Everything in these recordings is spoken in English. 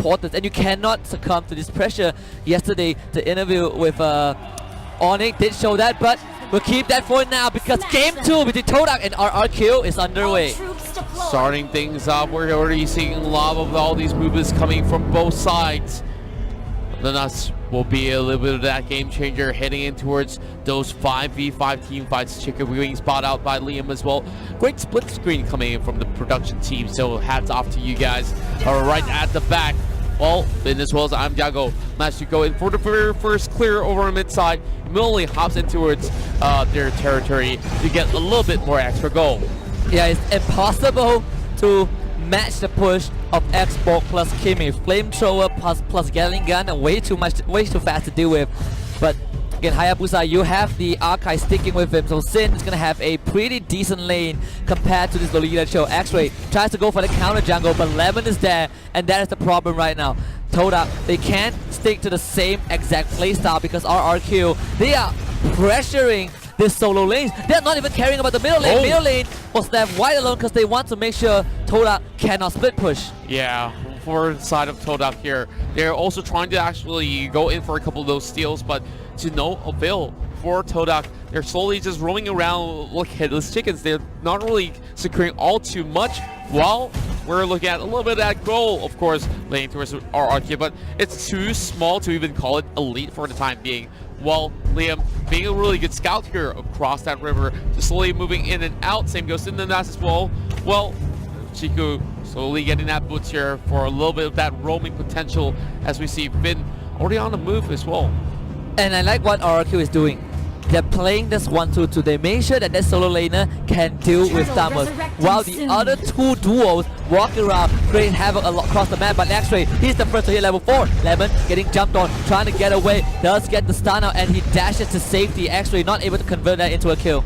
importance, and you cannot succumb to this pressure. Yesterday, the interview with Onyx did show that, but we'll keep that for now because Game 2 between Todak and RRQ is underway. Starting things off, we're already seeing a lot of all these movements coming from both sides. The Nuts will be a little bit of that game changer heading in towards those 5v5 team fights. Chicken being spot out by Liam as well. Great split screen coming in from the production team, so hats off to you guys. Right at the back. Well, Ben as well as I'm Diago managed to go in for the very first clear over on mid side. Immediately hops in towards their territory to get a little bit more extra goal. Yeah, it's impossible to match the push of Xbox plus Kimi. Flamethrower plus Gatling gun are way too fast to deal with. But again, Hayabusa, you have the Archive sticking with him, so Sin is gonna have a pretty decent lane compared to this Lolita show. X-Ray tries to go for the counter jungle, but Lemon is there, and that is the problem right now. Todak, they can't stick to the same exact playstyle because RRQ, they are pressuring this solo lanes. They're not even caring about the middle lane. Middle lane was left wide alone because they want to make sure Todak cannot split push. Yeah, for the side of Todak here, they're also trying to actually go in for a couple of those steals, but to no avail for Todak. They're slowly just roaming around like headless chickens. They're not really securing all too much, while we're looking at a little bit of that goal, of course, laying towards RRQ, but it's too small to even call it elite for the time being. While Liam being a really good scout here across that river, just slowly moving in and out. Same goes to the Nas as well. Well, Chiku slowly getting that boots here for a little bit of that roaming potential as we see Finn already on the move as well. And I like what RRQ is doing. They're playing this 1-2-2. They make sure that their solo laner can deal with Summers, while the other two duos walk around, create havoc across the map. But X-Ray, he's the first to hit level 4. Lemon getting jumped on, trying to get away, does get the stun out, and he dashes to safety. X-Ray not able to convert that into a kill.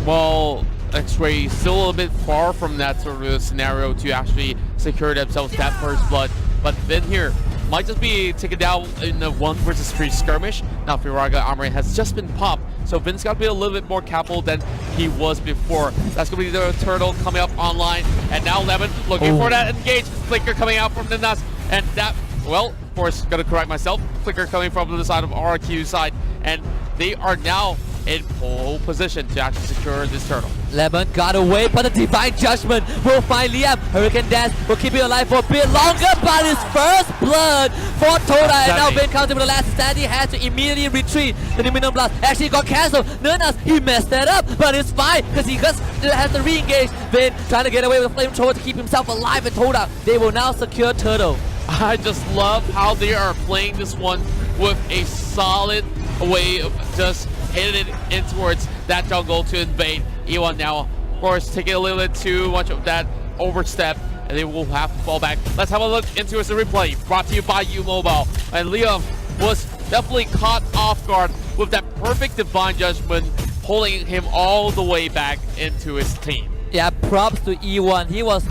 Well, X-Ray still a little bit far from that sort of scenario to actually secure themselves that first blood. But Finn here might just be taken down in a 1 versus 3 skirmish. Now Firaga armor has just been popped, so Vin's got to be a little bit more careful than he was before. That's going to be the turtle coming up online, and now Lemon looking for that engage. Flicker coming out from the nuts, and that, well, of course, going to correct myself. Flicker coming from the side of RRQ side, and they are now in pole position to actually secure this turtle. Lemon got away, but the Divine Judgment will find Liam. Hurricane Dance will keep him alive for a bit longer, but his first blood for Toda. And now Ben counting with the last stand. He has to immediately retreat. The Luminum Blast actually got cancelled. Nernas, he messed that up, but it's fine because he just has to re-engage. Ben trying to get away with the Flamethrower to keep himself alive, and Toda, they will now secure turtle. I just love how they are playing this one with a solid way of just hitting it in towards that jungle to invade. E1 now, of course, taking a little bit too much of that overstep, and they will have to fall back. Let's have a look into the replay, brought to you by U-Mobile. And Liam was definitely caught off guard with that perfect Divine Judgment, pulling him all the way back into his team. Yeah, props to E1. He was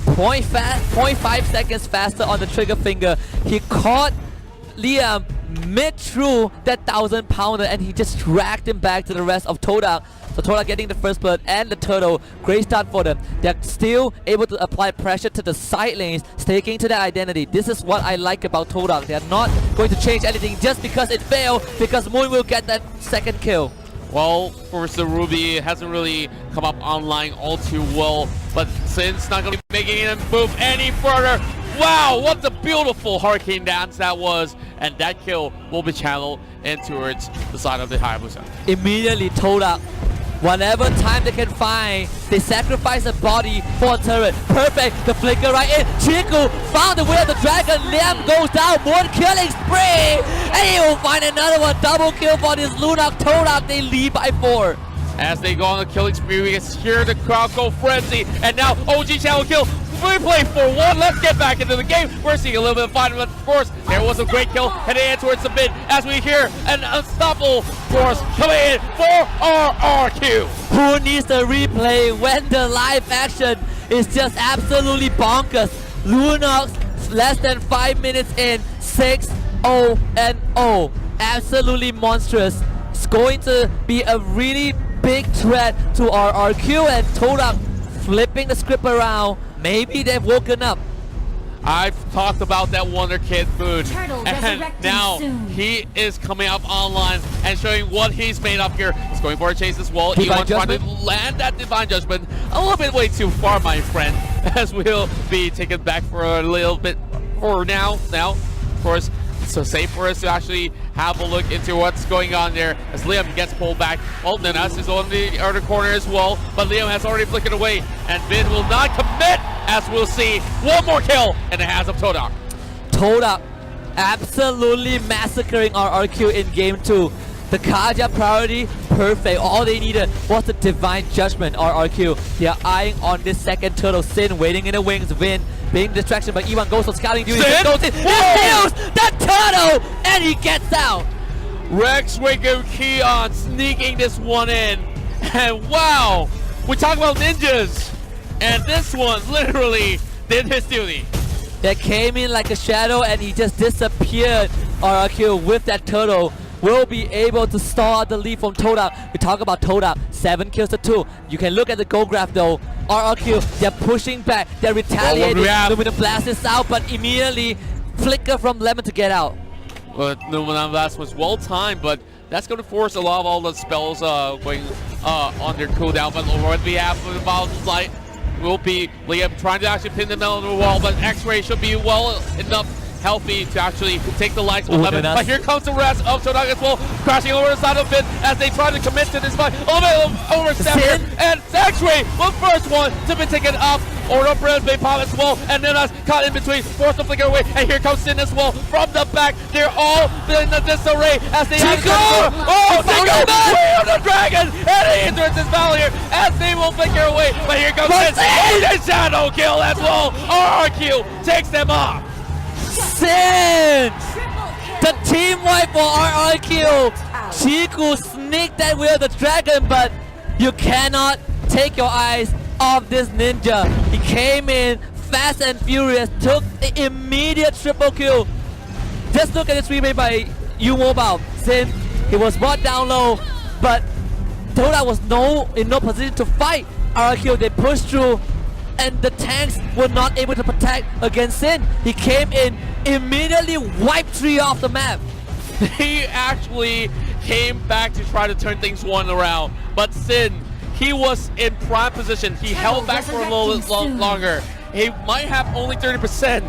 0.5 seconds faster on the trigger finger. He caught Liam mid through that 1,000-pounder, and he just dragged him back to the rest of Todak. So Todak getting the first blood and the turtle. Great start for them. They're still able to apply pressure to the side lanes, sticking to their identity. This is what I like about Todak. They're not going to change anything just because it failed, because Moon will get that second kill. Well, of course, the Ruby hasn't really come up online all too well, but Sin's not going to be making him move any further. Wow, what a beautiful Hurricane Dance that was, and that kill will be channeled in towards the side of the Hayabusa. Immediately Todak, whatever time they can find, they sacrifice a body for a turret. Perfect, the flicker right in. Chiku found the way of the dragon. Liam goes down, one killing spree, and he will find another one. Double kill for this Lunak. Todak, they lead by 4. As they go on the killing spree, we can hear the crowd go frenzy, and now OG channel kill. We play for 1. Let's get back into the game. We're seeing a little bit of fight, but of course, there was a great kill heading in towards the mid as we hear an unstoppable force coming in for RRQ. Who needs the replay when the live action is just absolutely bonkers? Lunox, less than 5 minutes in, 6-0-0. Absolutely monstrous. It's going to be a really big threat to RRQ, and Todak flipping the script around. Maybe they've woken up. I've talked about that Wonder Kid food, Turtle and resurrecting now soon. he is coming up online and showing what he's made up here. He's going for a chase as well. Divine E1 trying to Judgment. land that Divine Judgment a little bit way too far, my friend, as we'll be taken back for a little bit for now. Now, of course, so safe for us to actually have a look into what's going on there as Liam gets pulled back. Well, Nenas is on the other corner as well, but Liam has already flickered away, and Vin will not commit, as we'll see one more kill in the hands of Todak. Todak absolutely massacring RRQ in game 2. The Kaja priority, perfect. All they needed was the Divine Judgment. RRQ, they are eyeing on this second turtle. Sin waiting in the wings. Vin being distraction, but Ivan goes on scouting duty. Sin? Goes in, he steals the turtle, and he gets out. Rex Waker Keon sneaking this one in. And wow, we talk about ninjas. And this one literally did his duty. That came in like a shadow, and he just disappeared. RRQ with that turtle will be able to stall the lead from Todak. We talk about Todak, 7 kills to 2. You can look at the goal graph though. RRQ, they're pushing back, they're retaliating. Luminous Blast is out, but immediately flicker from Lemon to get out. But Luminous Blast was well timed, but that's going to force a lot of all the spells going on their cooldown. But what we have for the Bottom Light will be Liam trying to actually pin the metal on the wall, but X-Ray should be well enough healthy to actually take the likes of Lemon. But here comes the rest of Todak as well, crashing over the side of Finn as they try to commit to this fight. Overstep here, and X-Ray was first one to be taken off. Order Brilliance may pop as well, and then us caught in between, forced to flicker away, and here comes Sin as well from the back. They're all in the disarray as they have Tico way of the dragon, and he enters this battle here as they will flicker away. But here comes Sin, and shadow kill as well. RRQ takes them off. Sin! The team wipe for RRQ. Chiku sneaked that with the dragon, but you cannot take your eyes off this ninja. He came in fast and furious, took the immediate triple kill. Just look at this replay by U-Mobile. Sin, he was brought down low, but Todak was in no position to fight RRQ. They pushed through, and the tanks were not able to protect against Sin. He came in, immediately wiped 3 off the map. He actually came back to try to turn things around, but Sin, he was in prime position. He held back for a little bit longer. He might have only 30%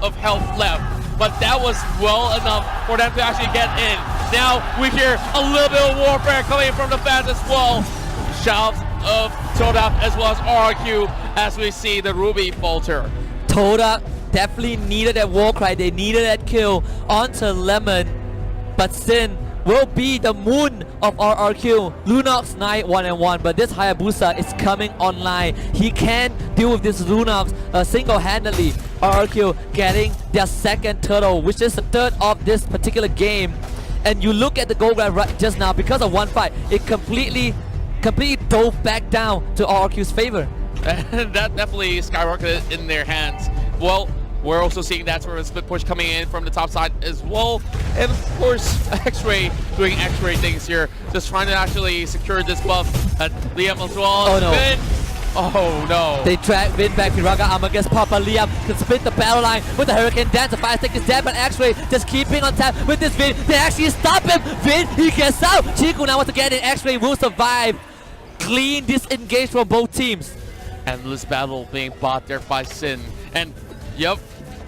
of health left, but that was well enough for them to actually get in. Now we hear a little bit of warfare coming from the fans as well. Shouts of Todak as well as RRQ as we see the Ruby falter. Todak definitely needed that war cry. They needed that kill onto Lemon, but Sin will be the moon of RRQ. Lunox 9-1-1, but this Hayabusa is coming online. He can deal with this Lunox single-handedly. RRQ getting their second turtle, which is the third of this particular game. And you look at the goal graph right just now, because of one fight, it completely dove back down to RRQ's favor. And that definitely skyrocketed in their hands. Well, we're also seeing that sort of split push coming in from the top side as well. And of course, X-Ray doing X-Ray things here, just trying to actually secure this buff. Liam as well. Oh no. Vin. Oh no. They drag Vin back. Piraga Arm against Papa. Liam can split the battle line with the Hurricane Dance. The fire stick is dead, but X-Ray just keeping on tap with this Vin. They actually stop him. Vin, he gets out. Chiku now wants to get in. X-Ray will survive. Clean disengage from both teams. Endless battle being bought there by Sin. And yep,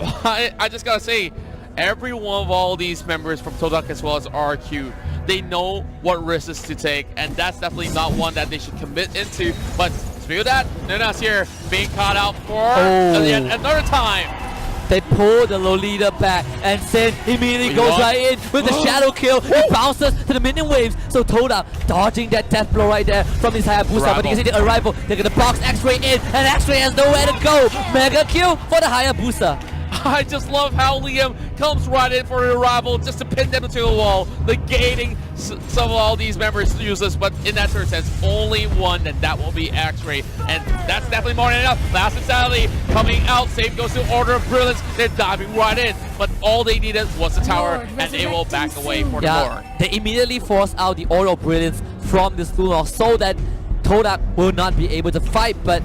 I just gotta say, every one of all these members from Todak as well as RRQ, they know what risks to take, and that's definitely not one that they should commit into. But speaking of that, Nenas here being caught out for yet another time. They pull the Lolita back, and Sin immediately goes right in with the shadow kill. He bounces to the minion waves. So Todak dodging that death blow right there from his Hayabusa. But you can see the arrival. They're gonna box X-Ray in, and X-Ray has nowhere to go. Mega kill for the Hayabusa. I just love how Liam comes right in for the arrival just to pin them to the wall, negating some of all these members' useless, but in that certain sense, only one, and that will be X-Ray. And that's definitely more than enough. Last Insanity coming out, save goes to Order of Brilliance. They're diving right in, but all they needed was the tower, and they will back away for the more. They immediately force out the Order of Brilliance from this Lunox so that Todak will not be able to fight, but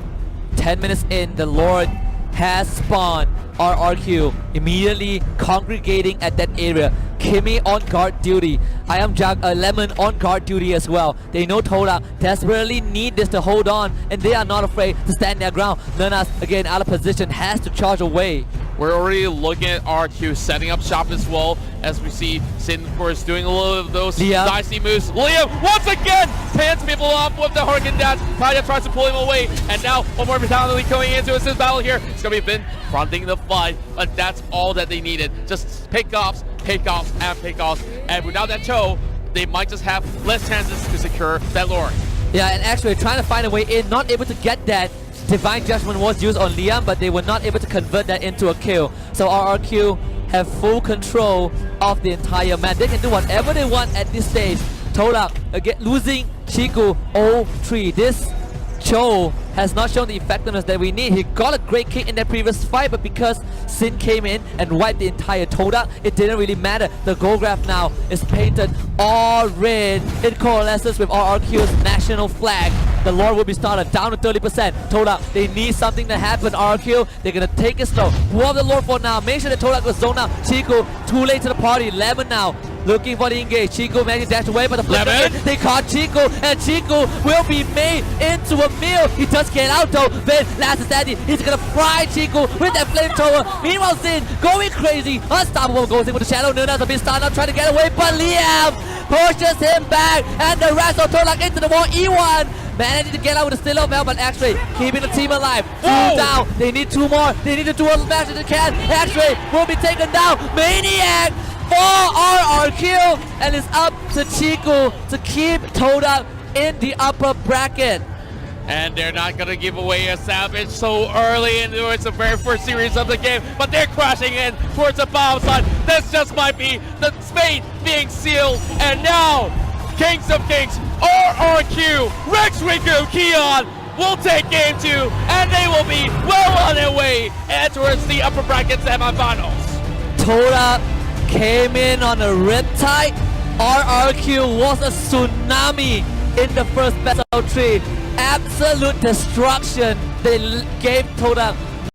10 minutes in, the Lord has spawned. RRQ immediately congregating at that area. Kimmy on guard duty. I am Lemon on guard duty as well. They know Todak desperately need this to hold on, and they are not afraid to stand their ground. Nanas again out of position, has to charge away. We're already looking at RQ setting up shop as well, as we see Sin, of course, doing a little of those dicey moves. Liam, once again, pans people off with the Hurricane Dash. Kaya tries to pull him away, and now one more fatality coming into this battle here. It's going to be Vin fronting the fight, but that's all that they needed. Just pickoffs, pickoffs, and pickoffs. And without that Cho, they might just have less chances to secure that lure. Yeah, and actually trying to find a way in, not able to get that. Divine Judgment was used on Liam, but they were not able to convert that into a kill. So RRQ have full control of the entire map. They can do whatever they want at this stage. Todak again losing Chiku 0-3. This Cho has not shown the effectiveness that we need. He got a great kick in that previous fight, but because Sin came in and wiped the entire Todak, it didn't really matter. The goal graph now is painted all red. It coalesces with RRQ's national flag. The lore will be started down to 30%. Todak, they need something to happen. RRQ, they're gonna take it slow. Pull up the lore for now. Make sure that Todak goes zone out. Chiku, too late to the party. Lemon now. Looking for the engage. Chiku managed to dash away, but the flip they caught Chiku, and Chiku will be made into a meal. He does get out though. Then last is Andy. He's gonna fry Chiku with that flamethrower. Meanwhile, Sin going crazy. Unstoppable goes in with the shadow. Nuna's a bit stunned up, trying to get away, but Liam pushes him back, and the rest of Todak into the wall. E1 managing to get out with a still bell, but actually keeping the team alive. Two down. They need two more. They need to do as much as they can. Actually will be taken down. Maniac for RRQ, and it's up to Chiku to keep Todak in the upper bracket. And they're not going to give away a salvage so early into the very first series of the game, but they're crashing in towards the bottom side. This just might be the fate being sealed, and now Kings of Kings, RRQ, Rex Riku, Keon will take game 2, and they will be well on their way and towards the upper bracket semifinals. Todak came in on a riptide. RRQ was a tsunami in the first best of 3. Absolute destruction. They gave Todak